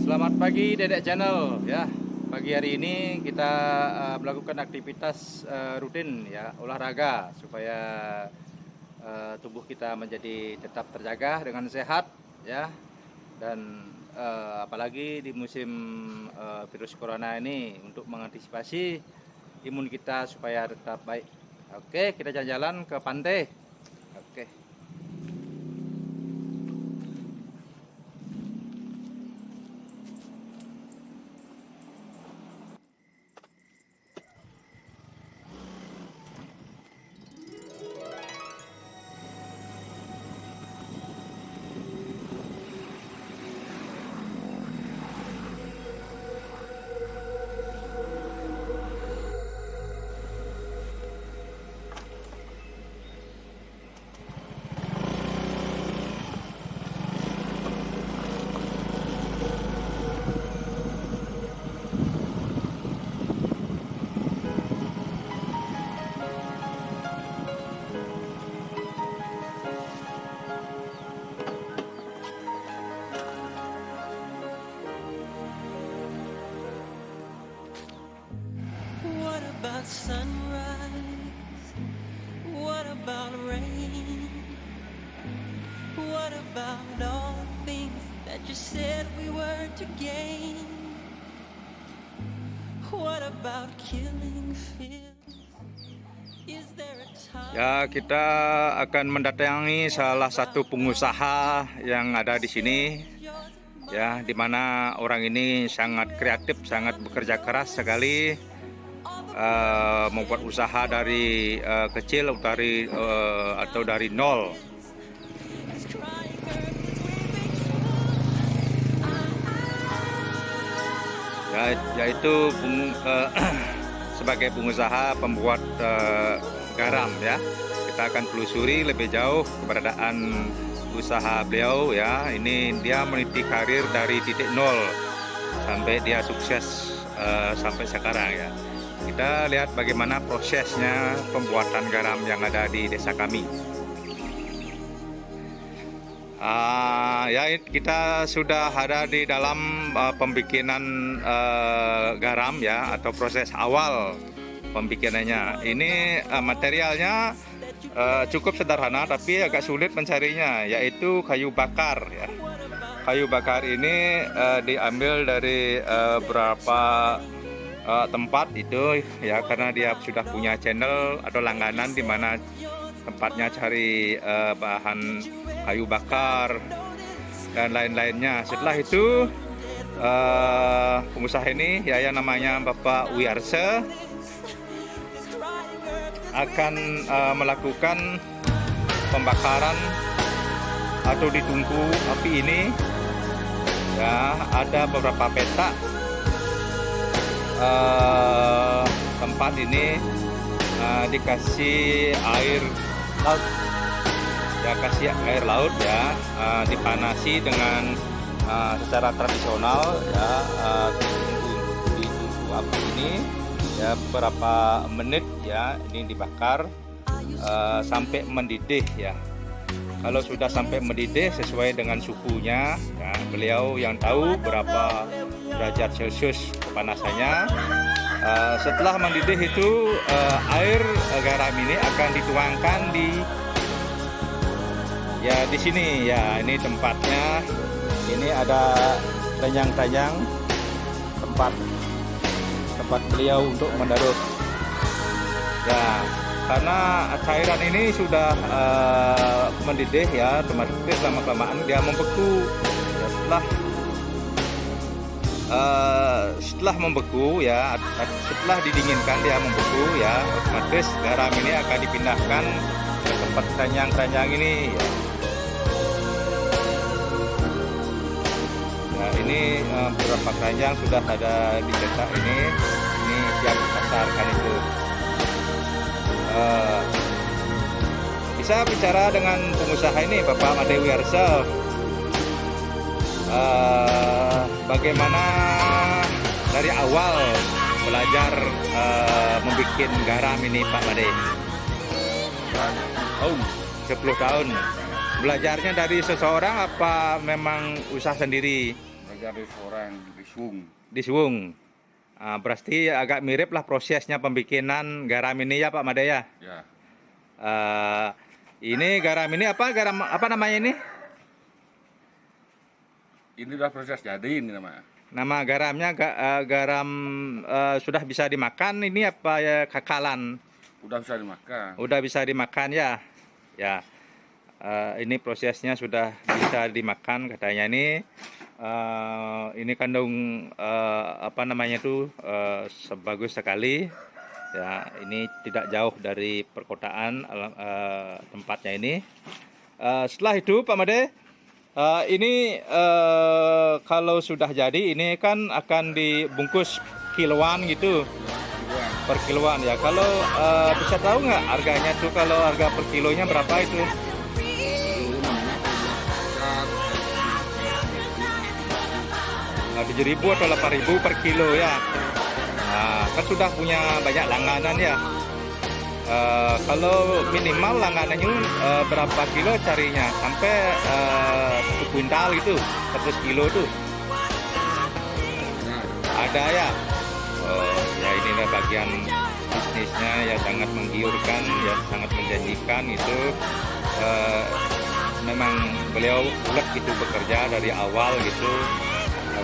Selamat pagi Dedek Channel ya. Pagi hari ini kita melakukan aktivitas rutin ya, olahraga supaya tubuh kita menjadi tetap terjaga dengan sehat ya. Dan apalagi di musim virus corona ini untuk mengantisipasi imun kita supaya tetap baik. Oke, kita jalan-jalan ke pantai. Oke. Sunrise, what about rain? What about all the things that you said we were to gain? What about killing fears? Is there a time? Ya, kita akan mendatangi salah satu pengusaha yang ada di sini ya, di mana orang ini sangat kreatif, sangat bekerja keras sekali. Membuat usaha dari kecil atau dari nol ya, yaitu sebagai pengusaha pembuat garam ya. Kita akan telusuri lebih jauh keberadaan usaha beliau ya. Ini dia meniti karir dari titik nol sampai dia sukses sampai sekarang ya. Kita lihat bagaimana prosesnya pembuatan garam yang ada di desa kami. Ya, kita sudah ada di dalam pembikinan garam ya, atau proses awal pembikinannya. Ini materialnya cukup sederhana tapi agak sulit mencarinya, yaitu kayu bakar ya. Kayu bakar ini diambil dari beberapa tempat itu ya, karena dia sudah punya channel atau langganan di mana tempatnya cari bahan kayu bakar dan lain-lainnya. Setelah itu pengusaha ini ya, yang namanya Bapak Wiyarse akan melakukan pembakaran atau ditungku api ini ya. Ada beberapa petak tempat ini dikasih air laut ya, kasih air laut ya, dipanasi dengan secara tradisional ya, ditunggu api ini ya beberapa menit ya. Ini dibakar sampai mendidih ya. Kalau sudah sampai mendidih sesuai dengan suhunya ya, beliau yang tahu berapa derajat Celcius kepanasannya. Setelah mendidih itu air garam ini akan dituangkan di sini ya. Ini tempatnya. Ini ada tanyang-tanyang tempat beliau untuk menaruh ya. Karena cairan ini sudah mendidih ya, otomatis lama-kelamaan dia membeku ya. Setelah membeku ya, setelah didinginkan dia membeku ya, otomatis garam ini akan dipindahkan ke tempat keranjang ini ya. Nah, ini beberapa keranjang sudah ada dicetak ini siap dipasarkan itu. Bisa bicara dengan pengusaha ini, Bapak Made Wiyarse. Bagaimana dari awal belajar membuat garam ini, Pak Made? Oh, 10 tahun. Belajarnya dari seseorang apa memang usaha sendiri? Agar orang disuung. Disuung. Berarti agak mirip lah prosesnya pembikinan garam ini ya Pak Made ya. Ya. Ini garam ini apa? Garam apa namanya ini? Ini udah proses jadi ini namanya. Nama garamnya garam sudah bisa dimakan ini apa ya kakalan? Udah bisa dimakan. Udah bisa dimakan ya. Ya. Ini prosesnya sudah bisa dimakan katanya ini. Ini kandung apa namanya itu sebagus sekali. Ya, ini tidak jauh dari perkotaan tempatnya ini. Setelah itu Pak Made, ini kalau sudah jadi ini kan akan dibungkus kiloan gitu, per kiloan ya. Kalau bisa tahu nggak harganya tuh, kalau harga per kilonya berapa itu? 7.000 atau 8.000 per kilo ya. Kan sudah punya banyak langganan ya. Kalau minimal langganannya berapa kilo carinya? Sampai 1 kuintal gitu, 100 kilo tuh. Ada ya. Ya inilah bagian bisnisnya ya, sangat menggiurkan ya, sangat menjanjikan itu. Memang beliau ulet gitu bekerja dari awal gitu,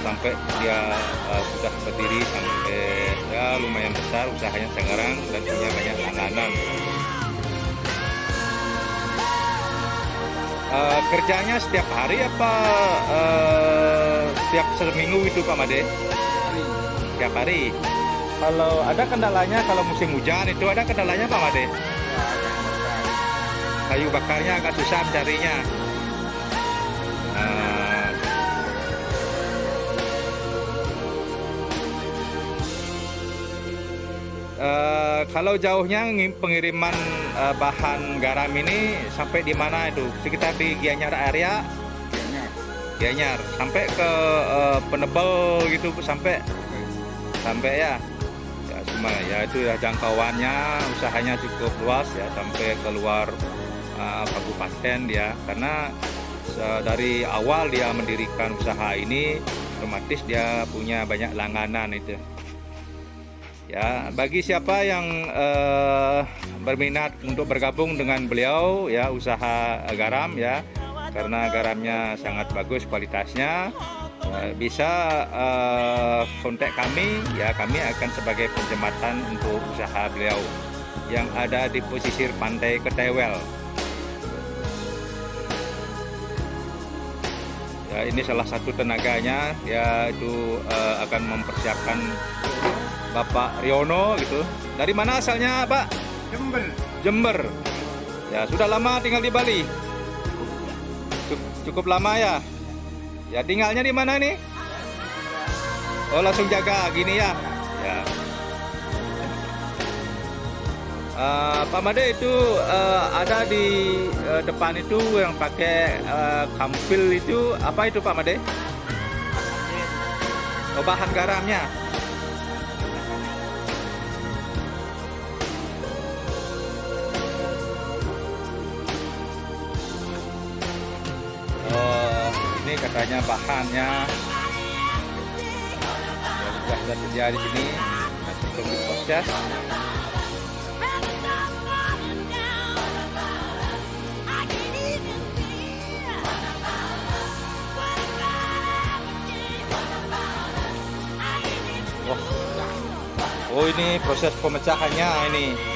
sampai dia sudah berdiri sampai ya lumayan besar usahanya sekarang dan punya banyak langganan. Kerjanya setiap hari apa setiap seminggu itu Pak Made? Setiap hari. Kalau ada kendalanya, kalau musim hujan itu ada kendalanya Pak Made? Kayu bakarnya agak susah carinya. Kalau jauhnya pengiriman bahan garam ini sampai di mana itu? Sekitar di Gianyar area? Gianyar. Sampai ke Penebel gitu sampai ya. Ya cuma ya itu ya jangkauannya, usahanya cukup luas ya, sampai keluar kabupaten dia, karena dari awal dia mendirikan usaha ini otomatis dia punya banyak langganan itu. Ya, bagi siapa yang berminat untuk bergabung dengan beliau ya, usaha garam ya, karena garamnya sangat bagus kualitasnya, bisa kontak kami ya, kami akan sebagai penjematan untuk usaha beliau yang ada di pesisir pantai Ketewel. Ya, ini salah satu tenaganya ya, itu akan mempersiapkan Bapak Riono gitu. Dari mana asalnya Pak? Jember. Jember. Ya sudah lama tinggal di Bali. Cukup lama ya. Ya tinggalnya di mana nih? Oh langsung jaga gini ya. Ya. Pak Made itu ada di depan itu yang pakai kampil itu apa itu Pak Made? Oh bahan garamnya. Ini katanya bahannya ya, sudah tersedia di sini, masih belum diproses. Oh ini proses pemecahannya ini.